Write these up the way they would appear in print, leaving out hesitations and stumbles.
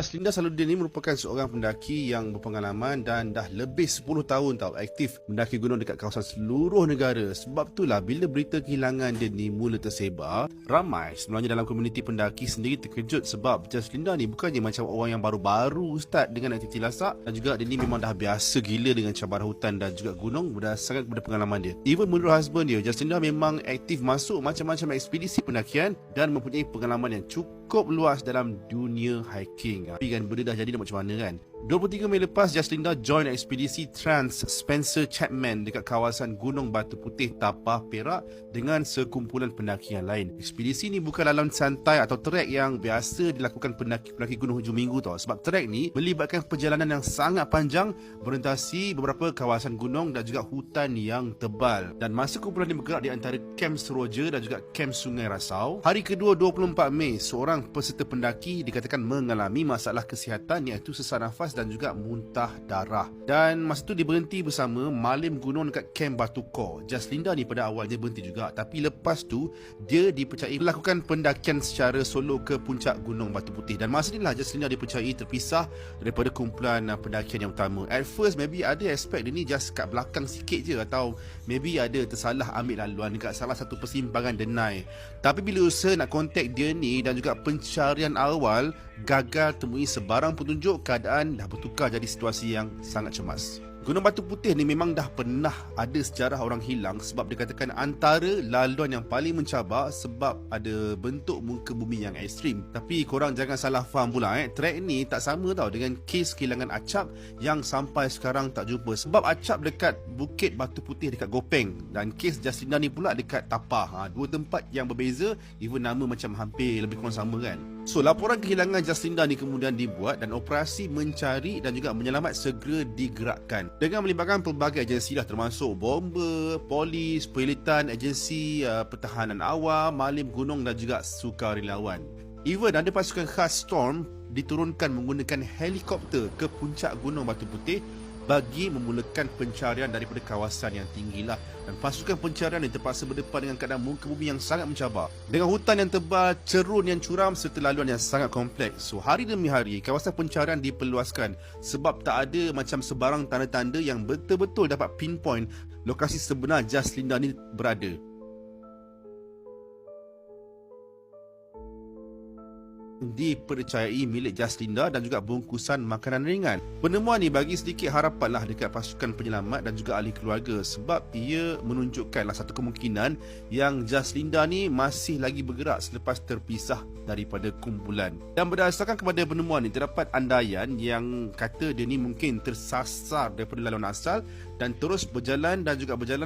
Jaslinda Saludin ini merupakan seorang pendaki yang berpengalaman dan dah lebih 10 tahun aktif mendaki gunung dekat kawasan seluruh negara. Sebab itulah bila berita kehilangan dia ni mula tersebar, ramai sebenarnya dalam komuniti pendaki sendiri terkejut sebab Jaslinda ni bukannya macam orang yang baru-baru start dengan aktiviti lasak, dan juga dia ni memang dah biasa gila dengan cabaran hutan dan juga gunung berdasarkan kepada pengalaman dia. Even menurut husband dia, Jaslinda memang aktif masuk macam-macam ekspedisi pendakian dan mempunyai pengalaman yang cukup luas dalam dunia hiking. Tapi kan benda dah jadi nak macam mana kan. 23 Mei lepas, Jaslinda join ekspedisi Trans Spencer Chapman dekat kawasan Gunung Batu Putih, Tapah, Perak dengan sekumpulan pendaki yang lain. Ekspedisi ni bukan laluan santai atau trek yang biasa dilakukan pendaki gunung hujung minggu tau. Sebab trek ni melibatkan perjalanan yang sangat panjang, berorientasi beberapa kawasan gunung dan juga hutan yang tebal. Dan masa kumpulan ni bergerak di antara Kem Seroja dan juga Kem Sungai Rasau. Hari kedua 24 Mei, seorang peserta pendaki dikatakan mengalami masalah kesihatan iaitu sesak nafas dan juga muntah darah. Dan masa tu dia berhenti bersama Malim Gunung dekat Kem Batu Kor. Jaslinda ni pada awal dia berhenti juga, tapi lepas tu dia dipercayai melakukan pendakian secara solo ke puncak Gunung Batu Putih. Dan masa inilah Jaslinda dipercayai terpisah daripada kumpulan pendakian yang utama. At first maybe ada aspek dia ni just kat belakang sikit je, atau maybe ada tersalah ambil laluan dekat salah satu persimpangan Denai. Tapi bila usaha nak kontak dia ni dan juga pencarian awal gagal temui sebarang petunjuk, keadaan dah bertukar jadi situasi yang sangat cemas. Gunung Batu Putih ni memang dah pernah ada sejarah orang hilang sebab dikatakan antara laluan yang paling mencabar sebab ada bentuk muka bumi yang ekstrim. Tapi korang jangan salah faham pula trek ni tak sama tau dengan kes kehilangan Acap yang sampai sekarang tak jumpa. Sebab Acap dekat Bukit Batu Putih dekat Gopeng dan kes Jaslinda ni pula dekat Tapah. Dua tempat yang berbeza, even nama macam hampir lebih kurang sama kan. So laporan kehilangan Jaslinda ni kemudian dibuat dan operasi mencari dan juga menyelamat segera digerakkan dengan melibatkan pelbagai agensi lah, termasuk bomba, polis, penyelidikan, agensi pertahanan awam, Malim Gunung dan juga sukarelawan. Even ada pasukan khas Storm diturunkan menggunakan helikopter ke puncak Gunung Batu Putih bagi memulakan pencarian daripada kawasan yang tinggi lah. Dan pasukan pencarian ini terpaksa berdepan dengan keadaan muka bumi yang sangat mencabar, dengan hutan yang tebal, cerun yang curam serta laluan yang sangat kompleks. So hari demi hari kawasan pencarian diperluaskan sebab tak ada macam sebarang tanda-tanda yang betul-betul dapat pinpoint lokasi sebenar Jaslinda ni berada. Dipercayai milik Jaslinda dan juga bungkusan makanan ringan. Penemuan ni bagi sedikit harapanlah dekat pasukan penyelamat dan juga ahli keluarga sebab ia menunjukkanlah satu kemungkinan yang Jaslinda ni masih lagi bergerak selepas terpisah daripada kumpulan. Dan berdasarkan kepada penemuan ni terdapat andaian yang kata dia ni mungkin tersasar daripada laluan asal dan terus berjalan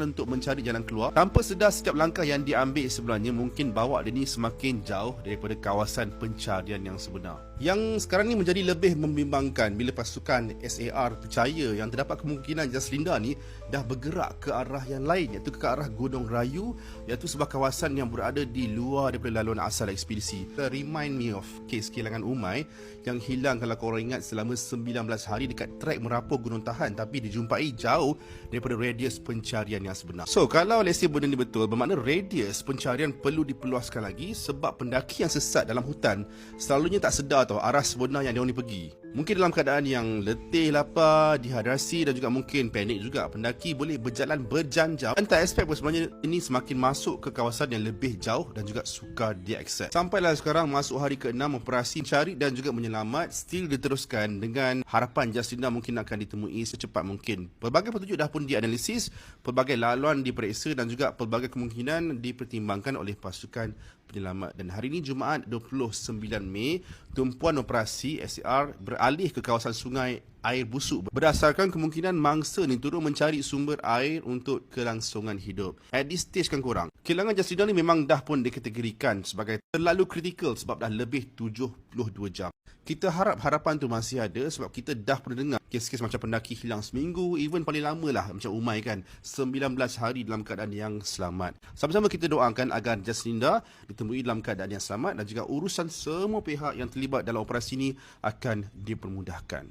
untuk mencari jalan keluar. Tanpa sedar setiap langkah yang diambil sebenarnya mungkin bawa dia ni semakin jauh daripada kawasan pencarian yang sebenar. Yang sekarang ni menjadi lebih membimbangkan bila pasukan SAR percaya yang terdapat kemungkinan Jaslinda ni dah bergerak ke arah yang lain, iaitu ke arah Gunung Rayu, iaitu sebuah kawasan yang berada di luar daripada laluan asal ekspedisi. Remind me of kes kehilangan Umay yang hilang, kalau korang ingat, selama 19 hari dekat trek Merapu Gunung Tahan, tapi dijumpai jauh daripada radius pencarian yang sebenar. So kalau let's say benda ni betul, bermakna radius pencarian perlu diperluaskan lagi sebab pendaki yang sesat dalam hutan selalunya tak sedar tau arah sebenar yang diorang ni pergi. Mungkin dalam keadaan yang letih, lapar, dehidrasi dan juga mungkin panik juga, pendaki boleh berjalan berjam-jam dan tak expect pun sebenarnya ini semakin masuk ke kawasan yang lebih jauh dan juga sukar diakses. Sampailah sekarang masuk hari ke-6, operasi mencari dan juga menyelamat still diteruskan dengan harapan Jaslinda mungkin akan ditemui secepat mungkin. Pelbagai petunjuk dah pun dianalisis, pelbagai laluan diperiksa dan juga pelbagai kemungkinan dipertimbangkan oleh pasukan penyelamat. Dan hari ini Jumaat 29 Mei, tumpuan operasi SAR beralih ke kawasan sungai air busuk berdasarkan kemungkinan mangsa ni turun mencari sumber air untuk kelangsungan hidup. At this stage kan korang, kehilangan Jaslinda ni memang dah pun dikategorikan sebagai terlalu kritikal sebab dah lebih 72 jam. Kita harap harapan tu masih ada sebab kita dah pernah dengar kes-kes macam pendaki hilang seminggu, even paling lama lah macam Umay kan, 19 hari dalam keadaan yang selamat. Sama-sama kita doakan agar Jaslinda ditemui dalam keadaan yang selamat dan juga urusan semua pihak yang terlibat dalam operasi ini akan dipermudahkan.